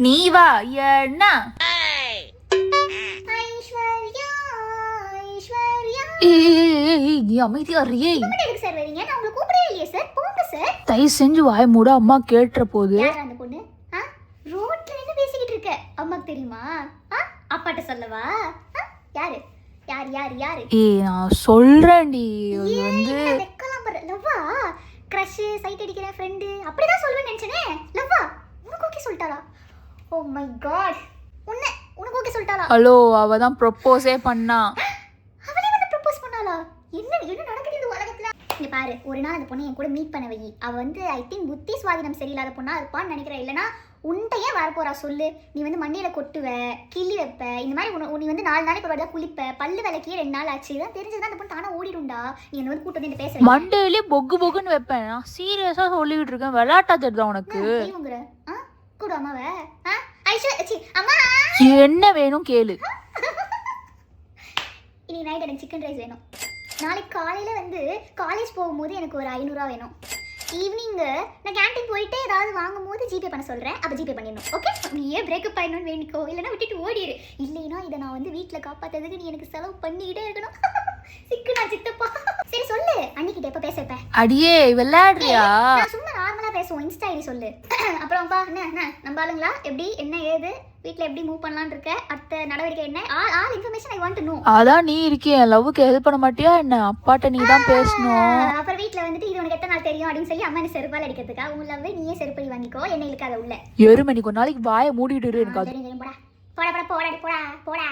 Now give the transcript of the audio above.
நீ வா என்ன அமைதியா தயவு செஞ்சு வாய மூட, அம்மா கேட்டுற போது. அந்த பொண்ணு ரோட்ல நின்னு பேசிக்கிட்டு இருக்க, அம்மாக்கு தெரியுமா? அப்பாட்ட சொல்லவா? யாரு யார் யார் யாரு? நான் சொல்றேன்டி, அது வந்து வெக்கலாம் பாரு. லவ்வா? கிரஷ், சைட் அடிக்கிற ஃப்ரெண்ட் அப்படிதான் சொல்வேன்னு நினைச்சனே. லவ்வா? உனக்கு ஓகே சொல்லிட்டாளா? ஓ மை காட், உனக்கு ஓகே சொல்லிட்டாளா? ஹலோ, அவ தான் ப்ரொபோஸே பண்ணா. அவளே வந்து ப்ரொபோஸ் பண்ணாளா? என்ன நடக்குது இந்த உலகத்துல? இங்க பாரு, ஒரு நாள் அந்த பொண்ணை என் கூட மீட் பண்ண வை. அவ வந்து ஐ திங்க் புத்தி சுவாதினம் சரியில்லாத பொண்ணா இருப்பான்னு நினைக்கிறேன். இல்லைன்னா உன்ட்டையே வரப்போறா சொல்லு. நீ வந்து மண்ணில கொட்டுவ, கிள்ளி வைப்ப, இந்த மாதிரி நீ வந்து 4 நாளைக்கு ஒரு வாட்டி குளிப்ப, பல்லு விளக்கியே 2 நாள் ஆச்சு. இதான் தெரிஞ்சதுதான் அந்த பொண்ணு தானே ஓடிடும்டா. நீ என்ன வந்து கூட்டு வந்து பேச மண்டேலயே பொக்கு பொக்குன்னு வைப்பேன். நான் சீரியஸா சொல்லிட்டு இருக்கேன், விளையாட்டா தெரியுதா உனக்கு? கூட அம்மாவ அம்மா என்ன வேணும் கேளு. இன்னைக்கு நைட் எனக்கு சிக்கன் ரைஸ் வேணும். நாளைக்கு காலையில் வந்து காலேஜ் போகும்போது எனக்கு ஒரு 500 ரூபா வேணும். ஈவினிங்கு நான் கேன்டீன் போயிட்டு ஏதாவது வாங்கும் போது ஜிபே பண்ண சொல்கிறேன். அப்போ ஜிபே பண்ணிடணும். ஓகே, நீ ஏன் பிரேக்கப் ஆயிடணும்னு வேண்டிக்கோ, இல்லைன்னா விட்டுட்டு ஓடிடு. இல்லைன்னா இதை நான் வந்து வீட்டில் காப்பாற்றுறதுக்கு நீ எனக்கு செலவு பண்ணிக்கிட்டே இருக்கணும். சிக்கனா சித்தப்பா. சரி சொல்லு, அன்னிக்கிட்ட எப்போ பேச வைப்பேன்? அடியே விளையாடுறியா? நான் சும்மா நார்மலாக பேசுவோம், இன்ஸ்டா ஐடி சொல்லு. அப்புறம்ப்பா என்ன நம்ம ஆளுங்களா எப்படி என்ன ஏது வீட்டில் எப்படி மூவ் பண்ணலான்னு இருக்க? அடுத்த நடவடிக்கை என்ன? All information I want to know. அதான் நீ இருக்கிய, லவ்வுக்கு ஹெல்ப் பண்ண மாட்டியா என்ன? அப்பாட்ட நீ தான் பேசணும். அப்புறம் வீட்டில் வந்துட்டு இது உனக்கு எத்தனை நாள் தெரியும் அப்படின்னு சொல்லி அம்மா என்ன செருப்பால் அடிக்கிறதுக்கா? உன் லவ்வை நீயே செருப்படி வாங்கிக்கோ, என்ன இழுக்காத உள்ள. எருமை, நீ கொஞ்ச நாளைக்கு வாயை மூடிட்டு இரு. எனக்கு போடா போடா போடா போடா.